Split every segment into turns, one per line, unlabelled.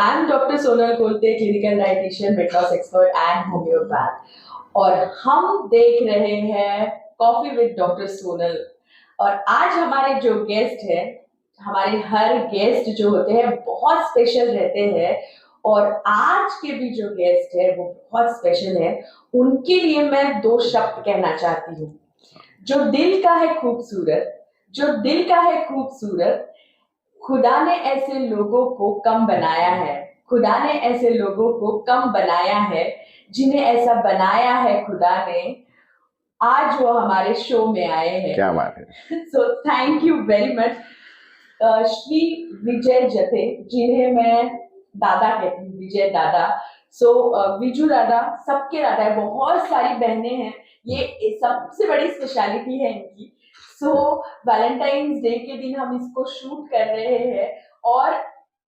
I'm Dr. Sonal Kolte, clinical dietitian, weight loss expert and homeopath. और हम देख रहे हैं कॉफी विद डॉक्टर सोनल। और आज हमारे जो गेस्ट हैं, हमारे हर गेस्ट जो होते हैं बहुत स्पेशल रहते हैं। और आज के भी जो गेस्ट है वो बहुत स्पेशल है। उनके लिए मैं दो शब्द कहना चाहती हूँ। जो दिल का है खूबसूरत, जो दिल का है खूबसूरत, खुदा ने ऐसे लोगों को कम बनाया है। खुदा ने ऐसे लोगों को कम बनाया है, जिन्हें ऐसा बनाया है खुदा ने। आज वो हमारे शो में आए हैं।
क्या बात है।
So thank you very much Shri Vijay Jathe, जिन्हें मैं दादा कहती हूँ, विजय दादा। विजू दादा, सबके दादा है, बहुत सारी बहनें हैं। ये सबसे बड़ी स्पेशलिटी है इनकी। वैलेंटाइंस डे के दिन हम इसको शूट कर रहे हैं और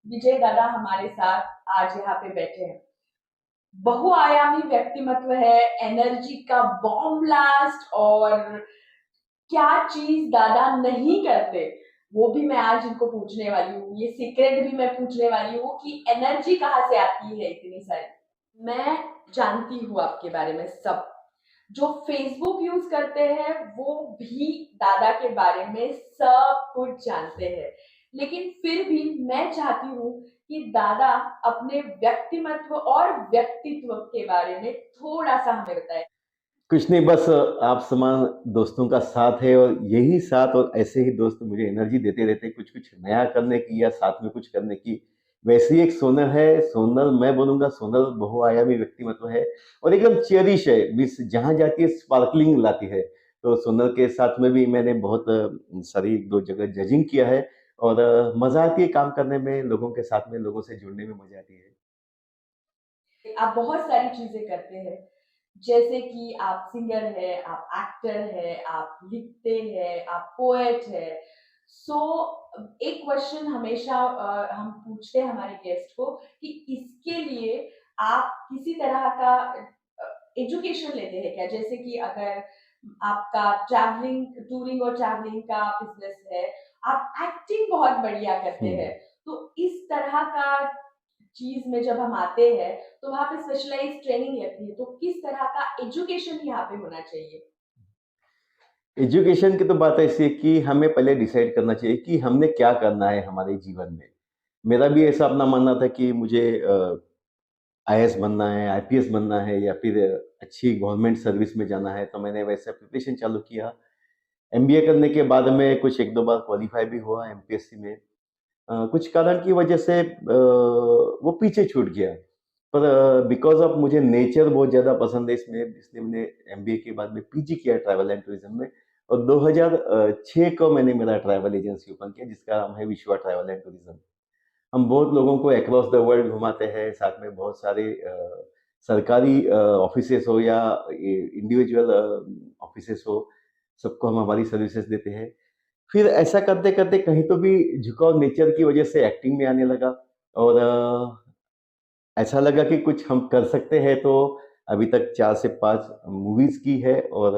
विजय दादा हमारे साथ आज यहाँ पे बैठे हैं। बहुआयामी व्यक्तिमत्व है, एनर्जी का बॉम्ब ब्लास्ट, और क्या चीज दादा नहीं करते वो भी मैं आज इनको पूछने वाली हूँ। ये सीक्रेट भी मैं पूछने वाली हूँ कि एनर्जी कहाँ से आती है इतनी सारी। मैं जानती हूँ आपके बारे में सब। जो फेसबुक यूज करते हैं वो भी दादा के बारे में सब कुछ जानते हैं। लेकिन फिर भी मैं चाहती हूँ कि दादा अपने व्यक्तिमत्व और व्यक्तित्व के बारे में थोड़ा सा हमें बताएं।
कुछ नहीं, बस आप समान दोस्तों का साथ है और यही साथ और ऐसे ही दोस्त मुझे एनर्जी देते रहते कुछ कुछ नया करने की या साथ में कुछ करने की। वैसे ही एक सोनल है, सोनल मैं बोलूँगा, सोनल बहुआयामी व्यक्तिमत्व है और एकदम चेरिश है, मिस जहाँ जाती है स्पार्कलिंग लाती है। तो सोनल के साथ में भी मैंने बहुत सारी 2 जगह जजिंग किया है और मज़ा आती है काम करने में, लोगों के साथ में, लोगों से जुड़ने में मज़ा आती है।
आप बहुत सारी चीजें करते हैं, जैसे कि आप सिंगर है, आप एक्टर है, आप लिखते हैं, आप पोएट है। एक क्वेश्चन हमेशा हम पूछते हैं हमारे गेस्ट को कि इसके लिए आप किसी तरह का एजुकेशन लेते हैं क्या? जैसे कि अगर आपका ट्रैवलिंग, टूरिंग और ट्रैवलिंग का बिजनेस है, आप एक्टिंग बहुत बढ़िया करते हैं, तो इस तरह का चीज में जब हम आते हैं तो वहां पे स्पेशलाइज्ड ट्रेनिंग लगती है। तो किस तरह का एजुकेशन यहाँ पे होना चाहिए?
एजुकेशन की तो बात ऐसी है कि हमें पहले डिसाइड करना चाहिए कि हमने क्या करना है हमारे जीवन में। मेरा भी ऐसा अपना मानना था कि मुझे आईएएस बनना है, आईपीएस बनना है या फिर अच्छी गवर्नमेंट सर्विस में जाना है, तो मैंने वैसे प्रिपरेशन चालू किया। एमबीए करने के बाद में कुछ 1-2 बार क्वालीफाई भी हुआ एमपीएससी में। कुछ कारण की वजह से वो पीछे छूट गया। पर बिकॉज़ ऑफ मुझे नेचर बहुत ज़्यादा पसंद है इसमें, इसलिए मैंने एमबीए के बाद में पीजी किया ट्रैवल एंड टूरिज्म में और 2006 को मैंने मेरा ट्रैवल एजेंसी ओपन किया जिसका नाम है विश्वा ट्रैवल एंड टूरिज्म। हम बहुत लोगों को अक्रॉस द वर्ल्ड घुमाते हैं, साथ में बहुत सारे सरकारी ऑफिसेस हो या इंडिविजुअल ऑफिसेस हो, सबको हम हमारी सर्विसेज देते हैं। फिर ऐसा करते-करते कहीं तो भी झुकाव नेचर की वजह से एक्टिंग में आने लगा और ऐसा लगा कि कुछ हम कर सकते हैं, तो अभी तक 4 से 5 मूवीज़ की है और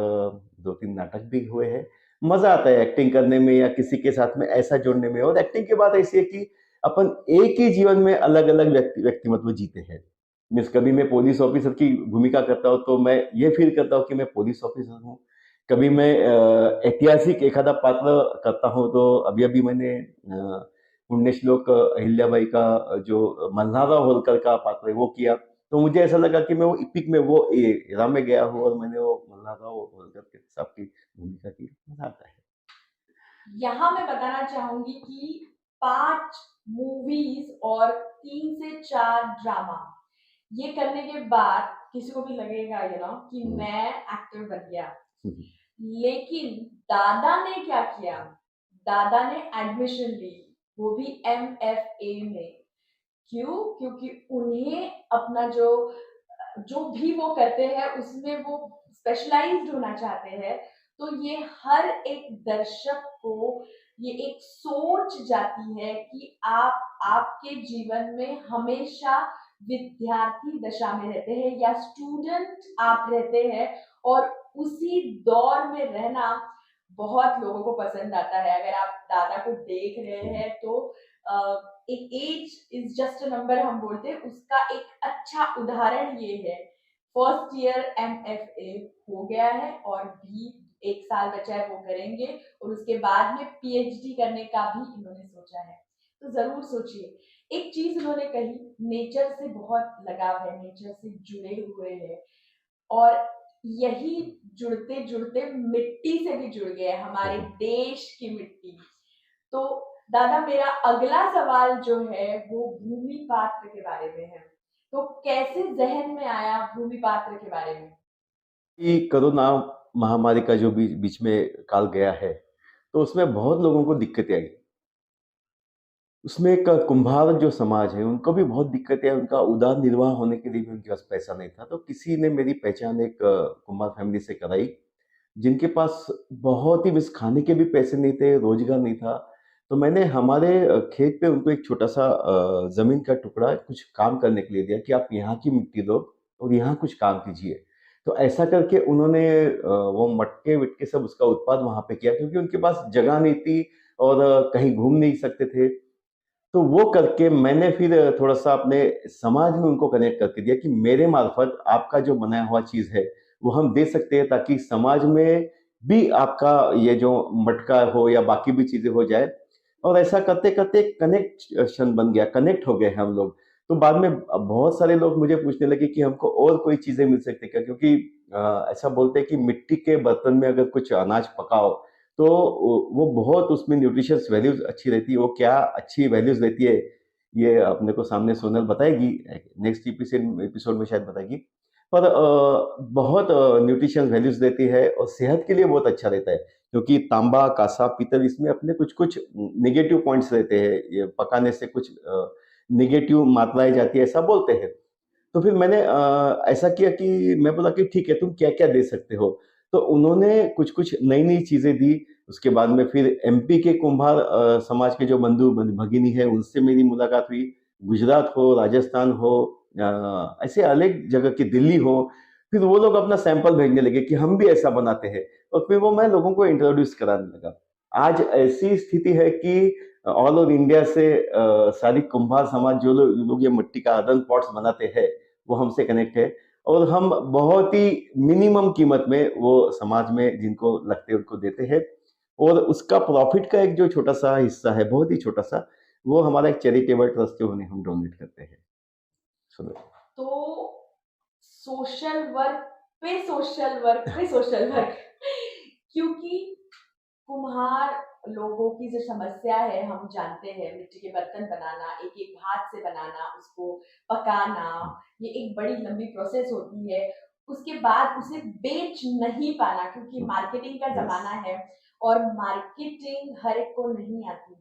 2-3 नाटक भी हुए हैं। मज़ा आता है एक्टिंग करने में या किसी के साथ में ऐसा जुड़ने में। और एक्टिंग की बात ऐसी है कि अपन एक ही जीवन में अलग-अलग व्यक्तिमत्व जीते हैं। मीन्स कभी मैं पुलिस ऑफिसर की भूमिका करता हूँ, तो मैं ये फ़ील करता हूँ कि मैं पुलिस ऑफिसर हूँ। कभी मैं ऐतिहासिक एखादा पात्र करता हूँ, तो अभी-अभी मैंने पुण्यश्लोक अहिल्याबाई का जो मल्हारा होलकर का पात्र है वो किया। तो मुझे ऐसा लगा कि मैं वो इपिक में वो एरा में गया हूँ और मैंने वो मल्हारा होलकर के साहब की भूमिका की। मज़ा आता है।
यहाँ मैं बताना चाहूंगी कि 5 मूवीज और 3 से 4 ड्रामा ये करने के बाद किसी को भी लगेगा कि मैं एक्टर बन गया। लेकिन दादा ने क्या किया? दादा ने एडमिशन ली, वो भी एमएफए में। क्यों? क्योंकि उन्हें अपना जो जो भी वो करते हैं उसमें वो स्पेशलाइज्ड होना चाहते हैं। तो ये हर एक दर्शक को ये एक सोच जाती है कि आप आपके जीवन में हमेशा विद्यार्थी दशा में रहते हैं या स्टूडेंट आप रहते हैं, और उसी दौर में रहना बहुत लोगों को पसंद आता है। अगर आप दादा को देख रहे हैं तो एक age is just a number हम बोलते हैं, उसका एक अच्छा उदाहरण ये है। फर्स्ट ईयर MFA हो गया है और भी 1 साल बचा है, वो करेंगे और उसके बाद में PhD करने का भी इन्होंने सोचा है। तो जरूर सोचिए। एक चीज उन्होंने कही, नेचर से बहुत लगाव है, नेचर से जुड़े हुए हैं, और यही जुड़ते जुड़ते मिट्टी से भी जुड़ गए, हमारे देश की मिट्टी। तो दादा, मेरा अगला सवाल जो है वो भूमि पात्र के बारे में है। तो कैसे जहन में आया भूमि पात्र के बारे में?
कि कोरोना महामारी का जो बीच में काल गया है, तो उसमें बहुत लोगों को दिक्कतें आई। उसमें एक कुम्हार जो समाज है, उनको भी बहुत दिक्कतें आई, उनका उदार निर्वाह होने के लिए भी उनके पास पैसा नहीं था। तो किसी ने मेरी पहचान एक कुम्हार फैमिली से कराई, जिनके पास बहुत ही बस खाने के भी पैसे नहीं थे, रोज़गार नहीं था। तो मैंने हमारे खेत पे उनको एक छोटा-सा ज़मीन का टुकड़ा कुछ काम करने के लिए दिया कि आप यहाँ की मिट्टी लो और यहाँ कुछ काम कीजिए। तो ऐसा करके उन्होंने वो मटके-वटके सब उसका उत्पाद वहाँ पे किया, क्योंकि उनके पास जगह नहीं थी और कहीं घूम नहीं सकते थे। तो वो करके मैंने फिर थोड़ा-सा अपने समाज में उनको कनेक्ट करके दिया कि मेरे मार्फ़त आपका जो बनाया हुआ चीज़ है, वो हम दे सकते हैं, ताकि समाज में भी आपका ये जो मटका हो या बाकी भी चीज़ें हो जाए। और ऐसा करते-करते कनेक्शन बन गया, कनेक्ट हो गए हम लोग। तो बाद में बहुत सारे लोग मुझे पूछने लगे कि हमको और कोई चीज़ें मिल सकती है क्या? क्योंकि ऐसा बोलते हैं कि मिट्टी के बर्तन में अगर कुछ अनाज पकाओ, तो वो बहुत उसमें न्यूट्रिशियस वैल्यूज़ अच्छी रहती है। वो क्या अच्छी वैल्यूज़ देती है, ये अपने को सामने सोनल बताएगी, नेक्स्ट एपिसोड में शायद बताएगी। पर बहुत न्यूट्रिशियस वैल्यूज़ देती है और सेहत के लिए बहुत अच्छा रहता है, क्योंकि तांबा, काँसा, पीतल इसमें अपने कुछ-कुछ नेगेटिव पॉइंट्स रहते हैं। ये पकाने से कुछ नेगेटिव मात्राएँ जाती है, ऐसा बोलते हैं। तो फिर मैंने ऐसा किया कि मैं बोला कि ठीक है, तुम क्या-क्या दे सकते हो? तो उन्होंने कुछ-कुछ नई-नई चीज़ें दी। उसके बाद में फिर MP के कुम्हार समाज के जो बंधु भगिनी है, उनसे मेरी मुलाकात हुई। गुजरात हो, राजस्थान हो, ऐसे अलग जगह की, दिल्ली हो, फिर वो लोग अपना सैंपल भेजने लगे कि हम भी ऐसा बनाते हैं, और फिर वो मैं लोगों को इंट्रोड्यूस कराने लगा। आज ऐसी स्थिति है कि ऑल ओवर इंडिया से सारी कुम्हार समाज, जो लोग ये मिट्टी का अर्दन पॉट्स बनाते हैं, वो हमसे कनेक्ट है, और हम बहुत ही मिनिमम कीमत में वो समाज में जिनको लगते हैं उनको देते हैं, और उसका प्रॉफिट का एक जो छोटा-सा हिस्सा है, बहुत ही छोटा-सा, वो हमारा एक चैरिटेबल ट्रस्ट है, उन्हें हम डोनेट करते हैं। सुनो।
तो सोशल वर्क पे सोशल वर्क पे सोशल वर्क क्योंकि कुम्हार लोगों की जो समस्या है हम जानते हैं, मिट्टी के बर्तन बनाना, एक एक हाथ से बनाना, उसको पकाना, ये एक बड़ी लंबी प्रोसेस होती है। उसके बाद उसे बेच नहीं पाना, क्योंकि मार्केटिंग का
यस।
जमाना है और मार्केटिंग हर एक को नहीं आती।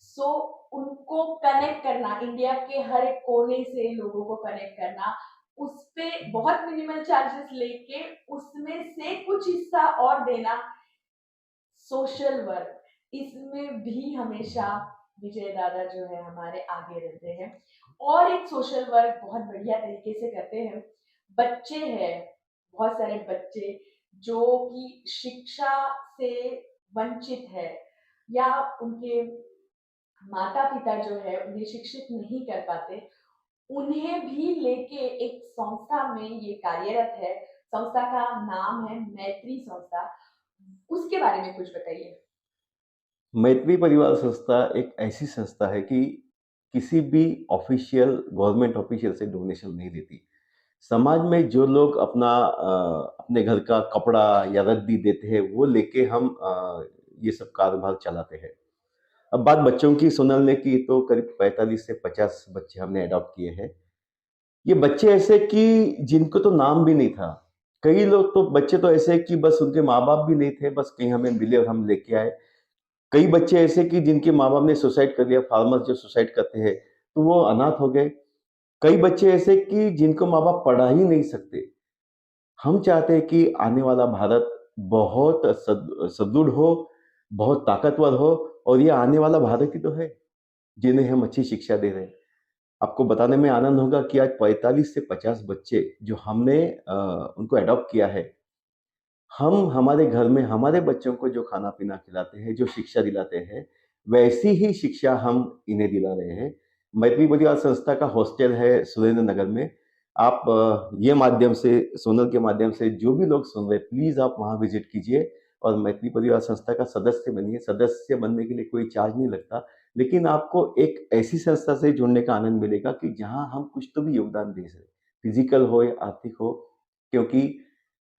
सो उनको कनेक्ट करना, इंडिया के हर एक कोने से लोगों को कनेक्ट करना, उस पे बहुत मिनिमल चार्जेस लेके उसमें से कुछ हिस्सा और देना, सोशल वर्क, इसमें भी हमेशा विजय दादा जो है हमारे आगे रहते हैं। और एक सोशल वर्क बहुत बढ़िया तरीके से करते हैं। बच्चे हैं, बहुत सारे बच्चे जो कि शिक्षा से वंचित है, या उनके माता पिता जो है उन्हें शिक्षित नहीं कर पाते, उन्हें भी लेके एक संस्था में ये कार्यरत है। संस्था का नाम है मैत्री संस्था। उसके बारे में कुछ बताइए।
मैत्री परिवार संस्था एक ऐसी संस्था है कि किसी भी ऑफिशियल, गवर्नमेंट ऑफिशियल से डोनेशन नहीं लेती। समाज में जो लोग अपने घर का कपड़ा या रद्दी देते हैं, वो लेके हम ये सब कारोबार चलाते हैं। अब बात बच्चों की सुनने की, तो करीब 45 से 50 बच्चे हमने अडॉप्ट किए हैं। ये बच्चे ऐसे कि जिनको तो नाम भी नहीं था। कई लोग तो, बच्चे तो ऐसे कि बस उनके माँ-बाप भी नहीं थे, बस कहीं हमें मिले और हम लेके आए। कई बच्चे ऐसे कि जिनके माँ-बाप ने सुसाइड कर लिया, फार्मर्स जो सुसाइड करते हैं, तो वो अनाथ हो गए। कई बच्चे ऐसे कि जिनको माँ-बाप पढ़ा ही नहीं सकते। हम चाहते हैं कि आने वाला भारत बहुत सुदृढ़ हो, बहुत ताकतवर हो, और ये आने वाला भारत ही तो है, जिन्हें हम अच्छी शिक्षा दे रहे हैं। आपको बताने में आनंद होगा कि आज 45 से 50 बच्चे जो हमने उनको एडॉप्ट किया है, हम हमारे घर में हमारे बच्चों को जो खाना-पीना खिलाते हैं, जो शिक्षा दिलाते हैं, वैसी ही शिक्षा हम इन्हें दिला रहे हैं। मैत्री परिवार संस्था का हॉस्टल है सुरेंद्र नगर में। आप ये माध्यम से, सोनल के माध्यम से जो भी लोग सुन रहे हैं, प्लीज़ आप वहाँ विजिट कीजिए और मैत्री परिवार संस्था का सदस्य बनिए। सदस्य बनने के लिए कोई चार्ज नहीं लगता, लेकिन आपको एक ऐसी संस्था से जुड़ने का आनंद मिलेगा कि जहाँ हम कुछ तो भी योगदान दे सकें, फिजिकल हो या आर्थिक हो। क्योंकि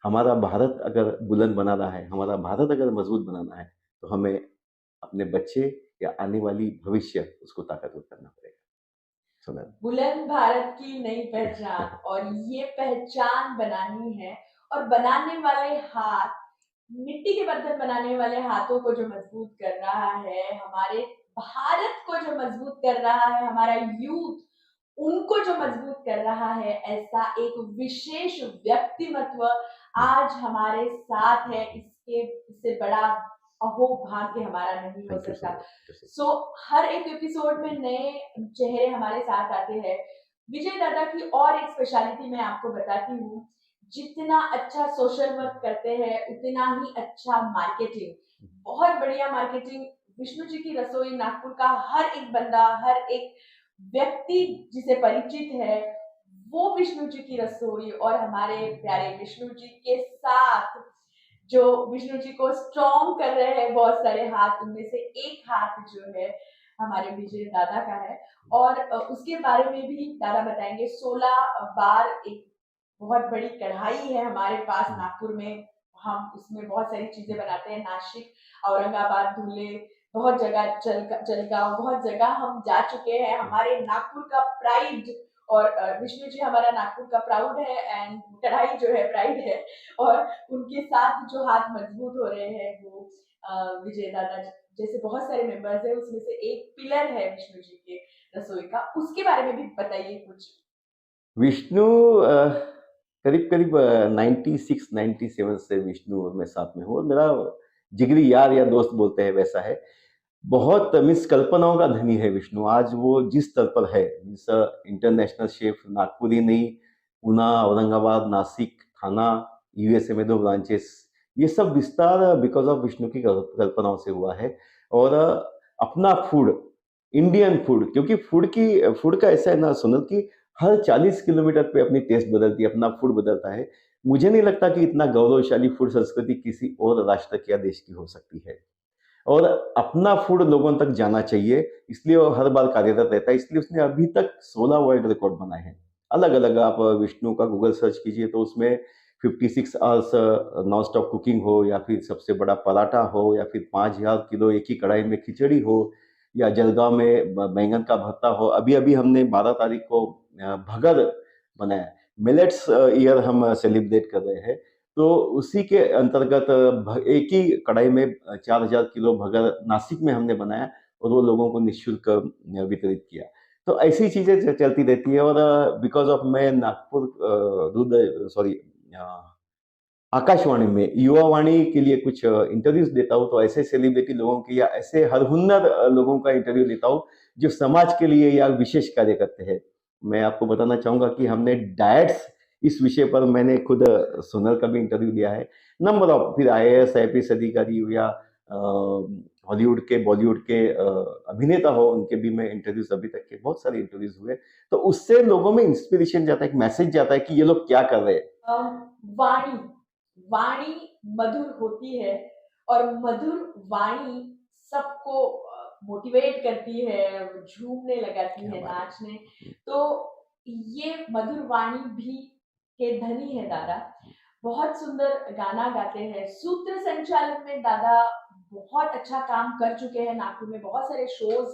हमारा भारत अगर बुलंद बनाना है, हमारा भारत अगर मजबूत बनाना है, तो हमें अपने बच्चे या आने वाली भविष्य उसको ताकतवर करना पड़ेगा। सुना।
बुलंद भारत की नई पहचान, और ये पहचान बनानी है, और बनाने वाले हाथ, मिट्टी के बर्तन बनाने वाले हाथों को जो मजबूत कर रहा है, हमारे भारत को जो मजबूत कर रहा है, हमारा यूथ उनको जो मजबूत कर रहा है, ऐसा एक विशेष व्यक्तिमत्व आज हमारे साथ है। इससे बड़ा अहोभाग्य हमारा नहीं हो
थैंक यू सो
सकता।
मच।
सो हर एक एपिसोड में नए चेहरे हमारे साथ आते हैं। विजय दादा की और एक स्पेशलिटी मैं आपको बताती हूँ, जितना अच्छा सोशल वर्क करते हैं उतना ही अच्छा मार्केटिंग, बहुत बढ़िया मार्केटिंग। विष्णु जी की रसोई नागपुर का हर एक बंदा, हर एक व्यक्ति जिसे परिचित है, वो विष्णु जी की रसोई और हमारे प्यारे विष्णु जी के साथ जो विष्णु जी को स्ट्रॉन्ग कर रहे हैं बहुत सारे हाथ, उनमें से एक हाथ जो है हमारे विजय दादा का है। और उसके बारे में भी दादा बताएंगे। 16 बार एक बहुत बड़ी कढ़ाई है हमारे पास नागपुर में, हम उसमें बहुत सारी चीजें बनाते हैं। नासिक, औरंगाबाद, धुले, बहुत जगह, जलगांव, बहुत जगह हम जा चुके हैं। हमारे नागपुर का प्राइड, और विष्णु जी हमारा नागपुर का प्राउड है, एंड कढ़ाई जो है प्राइड है। और उनके साथ जो हाथ मजबूत हो रहे हैं वो विजय दादा जैसे बहुत सारे मेंबर्स हैं, उसमें से एक पिलर है विष्णु जी के रसोई का। उसके बारे में भी बताइए कुछ।
विष्णु करीब करीब 96 97 से विष्णु और मैं साथ में हूँ, और मेरा जिगरी यार या दोस्त बोलते हैं वैसा है। बहुत मीन्स कल्पनाओं का धनी है विष्णु। आज वो जिस स्तर पर है, मीन्स इंटरनेशनल शेफ, नागपुर ही नहीं, पुणे, औरंगाबाद, नासिक, थाना, यूएसए में 2 ब्रांचेस, ये सब विस्तार बिकॉज ऑफ विष्णु की कल्पनाओं से हुआ है। और अपना फूड, इंडियन फूड, क्योंकि फूड का ऐसा है ना सुनल कि हर 40 किलोमीटर पे अपनी टेस्ट बदलती है, अपना फूड बदलता है। मुझे नहीं लगता कि इतना गौरवशाली फूड संस्कृति किसी और राष्ट्र या देश की हो सकती है। और अपना फूड लोगों तक जाना चाहिए, इसलिए वो हर बार कार्यरत रहता है। इसलिए उसने अभी तक 16 वर्ल्ड रिकॉर्ड बनाए हैं। अलग-अलग आप विष्णु का गूगल सर्च कीजिए तो उसमें 56 आवर्स नॉन स्टॉप कुकिंग हो, या फिर सबसे बड़ा पराठा हो, या फिर 5000 किलो एक ही कढ़ाई में खिचड़ी हो, या जलगांव में बैंगन का भरता हो। अभी-अभी हमने 12 तारीख को भगर बनाया। मिलेट्स ईयर हम सेलिब्रेट कर रहे हैं। तो उसी के अंतर्गत एक ही कढ़ाई में 4000 किलो भगर नासिक में हमने बनाया और वो लोगों को निःशुल्क वितरित किया। तो ऐसी चीजें चलती रहती है। और बिकॉज ऑफ मैं नागपुर आकाशवाणी में युवा वाणी के लिए कुछ इंटरव्यूज देता हूँ, तो ऐसे सेलिब्रिटी लोगों के या ऐसे हर हुनर लोगों का इंटरव्यू लेता हूँ जो समाज के लिए या विशेष कार्य करते हैं। मैं आपको बताना चाहूंगा कि हमने डाइट्स, इस विषय पर मैंने खुद सोनल का भी इंटरव्यू लिया है। नंबर ऑफ, फिर आईएएस आईपीएस अधिकारी हो या हॉलीवुड के बॉलीवुड के अभिनेता हो, उनके भी मैं इंटरव्यूज, अभी तक के बहुत सारे इंटरव्यूज हुए। तो उससे लोगों में इंस्पिरेशन जाता है, एक मैसेज जाता है कि ये लोग क्या कर रहे हैं।
वाणी, वाणी मधुर होती है, और मधुर वाणी सबको मोटिवेट करती है, झूमने लगाती है, नाचने। तो ये मधुर वाणी भी के धनी है दादा। बहुत सुंदर गाना गाते हैं। सूत्र संचालन में दादा बहुत अच्छा काम कर चुके हैं। नागपुर में बहुत सारे शोज,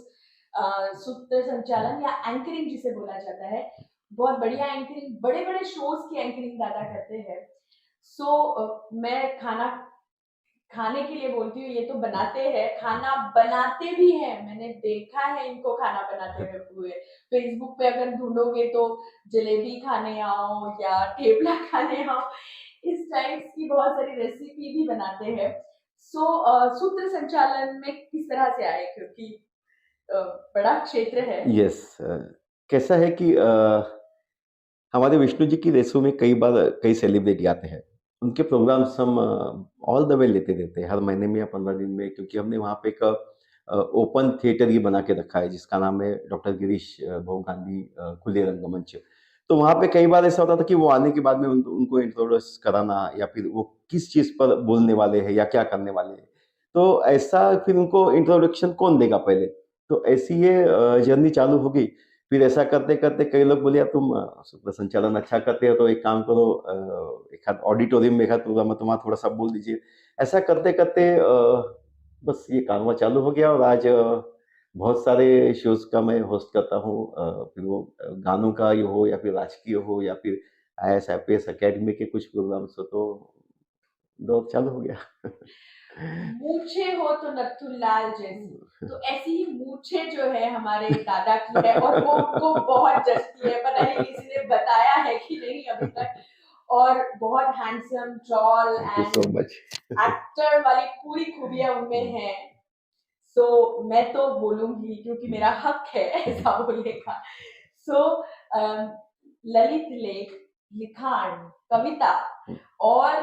सूत्र संचालन या एंकरिंग जिसे बोला जाता है, बहुत बढ़िया एंकरिंग, बड़े बड़े शोज की एंकरिंग दादा करते हैं। मैं खाना खाने के लिए बोलती हूँ, ये तो बनाते हैं, खाना बनाते भी हैं। मैंने देखा है इनको खाना बनाते हुए। फेसबुक पे अगर ढूंढोगे तो जलेबी खाने आओ या ठेपला खाने आओ, इस टाइप की बहुत सारी रेसिपी भी बनाते हैं। सूत्र संचालन में किस तरह से आए, क्योंकि बड़ा क्षेत्र है।
यस, कैसा है कि हमारे विष्णु जी की रेसों में कई बार कई सेलिब्रिटी आते हैं। उनके प्रोग्राम्स हम ऑल द वे लेते रहते हैं, हर महीने में या 15 दिन में, क्योंकि हमने वहाँ पे एक ओपन थिएटर ये बना के रखा है जिसका नाम है डॉक्टर गिरीश भोग गांधी खुले रंगमंच। तो वहाँ पे कई बार ऐसा होता था कि वो आने के बाद में उनको इंट्रोड्यूस कराना या फिर वो किस चीज़ पर बोलने वाले हैं या क्या करने वाले हैं। तो ऐसा फिर उनको इंट्रोडक्शन कौन देगा पहले? तो ऐसी ये जर्नी चालू हो गई। फिर ऐसा करते-करते कई लोग बोले यार तुम सूत्र संचालन अच्छा करते हो तो एक काम करो एक आध ऑडिटोरियम में एक आध प्रोग्राम है तुम्हारा थोड़ा-सा बोल दीजिए। ऐसा करते-करते बस ये कारवां चालू हो गया और आज बहुत सारे शोज़ का मैं होस्ट करता हूँ फिर वो गानों का ही हो या फिर राजकीय हो या फिर आईएएस, आईपीएस अकेडमी के कुछ प्रोग्राम्स हो तो दौर चालू हो गया।
मूछें हो तो नथुलाल जैसी, तो ऐसी ही मूछें जो है हमारे दादा की है और वो उनको बहुत जचती है, पता नहीं किसी ने बताया है कि नहीं अभी तक। और बहुत handsome, tall
thank you so
and
much.
Actor वाली पूरी खूबियाँ उनमें हैं। सो मैं तो बोलूँगी क्योंकि मेरा हक है ऐसा बोलने का। सो ललित लेख, लिखाण, कविता और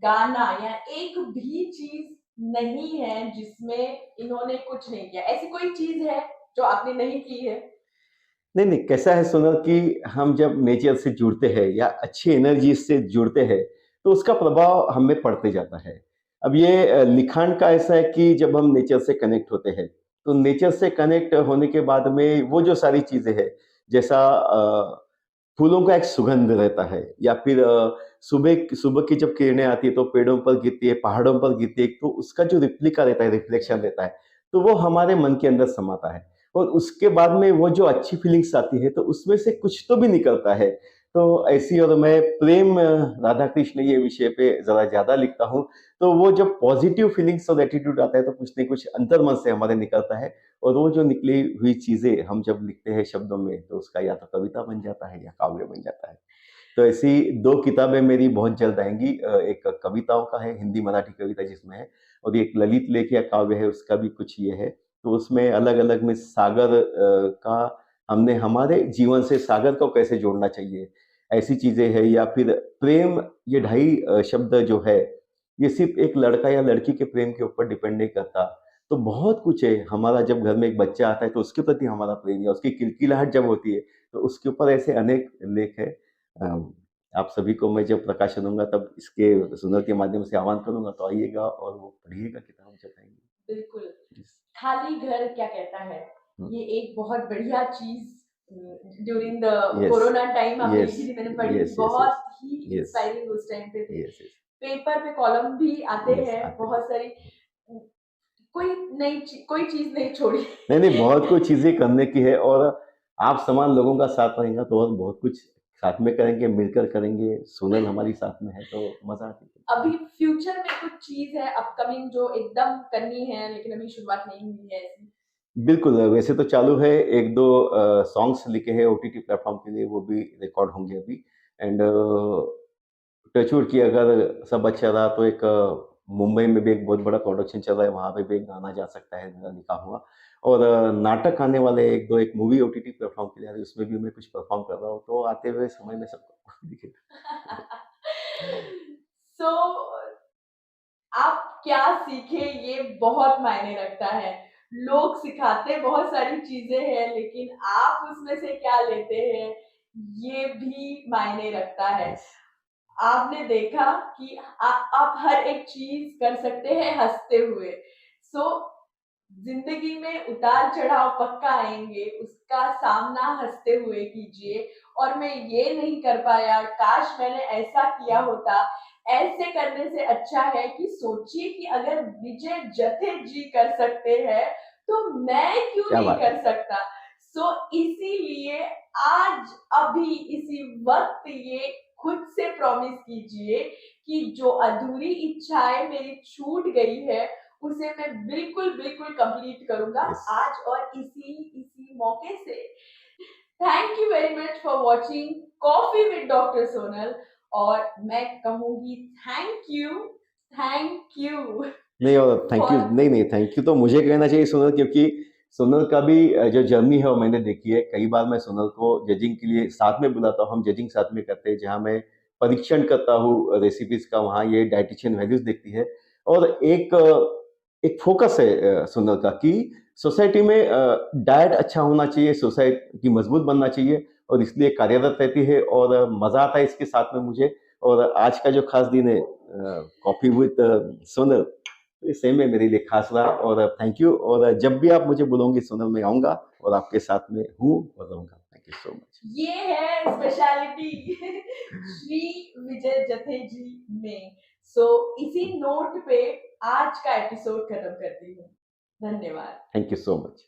गाना या एक भी चीज़ नहीं है जिसमें इन्होंने कुछ नहीं किया। ऐसी कोई चीज़ है जो आपने नहीं की है?
नहीं, नहीं, कैसा है सोनल कि हम जब नेचर से जुड़ते हैं या अच्छी एनर्जी से जुड़ते हैं, तो उसका प्रभाव हम में पड़ते जाता है। अब ये लिखाण का ऐसा है कि जब हम नेचर से कनेक्ट होते हैं, तो नेचर से कनेक्ट होने के बाद में वो जो सारी चीज़ें हैं, जैसा फूलों का एक सुगंध रहता है या फिर सुबह सुबह की जब किरणें आती है, तो पेड़ों पर गिरती है, पहाड़ों पर गिरती है, तो उसका जो रिप्लिका रहता है, रिफ्लेक्शन रहता है, तो वो हमारे मन के अंदर समाता है। और उसके बाद में वो जो अच्छी फीलिंग्स आती है तो उसमें से कुछ तो भी निकलता है। तो ऐसी और मैं प्रेम राधा कृष्ण ये विषय पे ज़रा ज़्यादा लिखता हूँ, तो वो जब पॉज़िटिव फीलिंग्स और एटीट्यूड आता है तो कुछ न कुछ अंतर्मन से हमारे निकलता है और वो जो निकली हुई चीज़ें हम जब लिखते हैं शब्दों में तो उसका या तो कविता बन जाता है या काव्य बन जाता है। तो ऐसी 2 किताबें मेरी बहुत जल्द आएँगी एक कविताओं का है, हिंदी-मराठी कविता जिसमें है और एक ललित लेख या काव्य है उसका भी कुछ ये है। तो उसमें अलग-अलग में सागर का हमने हमारे जीवन से सागर को कैसे जोड़ना चाहिए, ऐसी चीज़ें हैं या फिर प्रेम ये ढाई शब्द जो है, ये सिर्फ़ एक लड़का या लड़की के प्रेम के ऊपर डिपेंड नहीं करता। तो बहुत कुछ है, हमारा जब घर में एक बच्चा आता है तो उसके प्रति हमारा प्रेम या उसकी किलकिलाहट जब होती है, तो उसके ऊपर ऐसे अनेक लेख हैं। आप सभी को मैं जब प्रकाशन दूँगा तब इसके सुनर के माध्यम से आह्वान करूँगा तो आइएगा और वो पढ़िएगा किताब जब आएँगी।
बिल्कुल।
यस।
खाली घर क्या कहता है?
हुँ।
ये एक बहुत बढ़िया चीज़ during the
yes.
Corona time आपने
यस।
लिखी थी, मैंने पढ़ी थी,
यस, यस, यस।
बहुत ही
यस।
इंस्पायरिंग उस टाइम पे थी।
Yes, yes.
पेपर पे कॉलम भी आते
यस,
हैं,
आते हैं।
बहुत सारी उम, कोई चीज़ नहीं छोड़ी।
नहीं, नहीं, बहुत कुछ चीज़ें करने की है और आप समान लोगों का साथ रहेगा तो और बहुत कुछ साथ में करेंगे, मिलकर करेंगे। सोनल हमारी साथ में है तो मज़ा आती
अभी
है।
फ्यूचर में कुछ चीज़ है अपकमिंग जो एकदम करनी है लेकिन अभी शुरुआत नहीं हुई है ऐसी?
बिल्कुल, वैसे तो चालू है 1-2 सॉन्ग्स लिखे हैं ओटीटी प्लेटफ़ॉर्म के लिए वो भी रिकॉर्ड होंगे अभी एंड टचवुड कि अगर सब अच्छा रहा तो एक मुंबई में भी एक बहुत बड़ा प्रोडक्शन चल रहा है, वहाँ पे भी एक गाना जा सकता है मेरा लिखा हुआ और नाटक आने वाले हैं 1-2 एक मूवी ओटीटी प्लेटफ़ॉर्म के लिए आ रही है, उसमें भी मैं कुछ परफ़ॉर्म कर रहा हूँ, तो आते हुए समय में सबको दिखेगा।
सो आप क्या सीखे ये बहुत मायने रखता है। लोग सिखाते बहुत सारी चीज़ें हैं लेकिन आप उसमें से क्या लेते हैं, ये भी मायने रखता है।
यस,
आपने देखा कि आप हर एक चीज़ कर सकते हैं हँसते हुए। सो ज़िंदगी में उतार-चढ़ाव पक्का आएँगे, उसका सामना हँसते हुए कीजिए और मैं ये नहीं कर पाया, काश मैंने ऐसा किया होता। ऐसे करने से अच्छा है कि सोचिए कि अगर विजय जथे जी कर सकते हैं, तो मैं क्यों
क्या
नहीं
बात
कर
है!
सकता? सो इसीलिए आज, अभी, इसी वक़्त ये खुद से प्रॉमिस कीजिए कि जो अधूरी इच्छाएँ मेरी छूट गई है, उसे मैं बिल्कुल कंप्लीट करूँगा
यस।
आज और इसी इसी मौके से। Thank you very much for watching coffee with doctor Sonal और मैं कहूँगी थैंक यू
नहीं और थैंक यू
फॉर
नहीं, नहीं थैंक यू तो मुझे कहना चाहिए सोनल क्योंकि सोनल का भी जो जर्नी है वो मैंने देखी है। कई बार मैं सोनल को जजिंग के लिए साथ में बुलाता हूँ, हम जजिंग साथ में करते हैं जहाँ मैं परीक्षण करता हूँ रेसिपीज़ का, वहाँ ये डायटीशियन वैल्यूज़ देखती है और एक एक फोकस है सोनल का कि सोसाइटी में डाइट अच्छा होना चाहिए, सोसाइटी मजबूत बनना चाहिए और इसलिए कार्यरत रहती है और मज़ा आता है इसके साथ में मुझे। और आज का जो खास दिन है कॉफ़ी विद सोनल, ये सही में मेरे लिए खास रहा और थैंक यू। और जब भी आप मुझे बुलाओगे सोनल, मैं आऊँगा और आपके साथ में हूँ और रहूँगा। Thank you so much.
ये है स्पेशलिटी श्री विजय जथे जी में। सो इसी नोट पे आज का एपिसोड खत्म करती हूँ। धन्यवाद।
Thank you so much.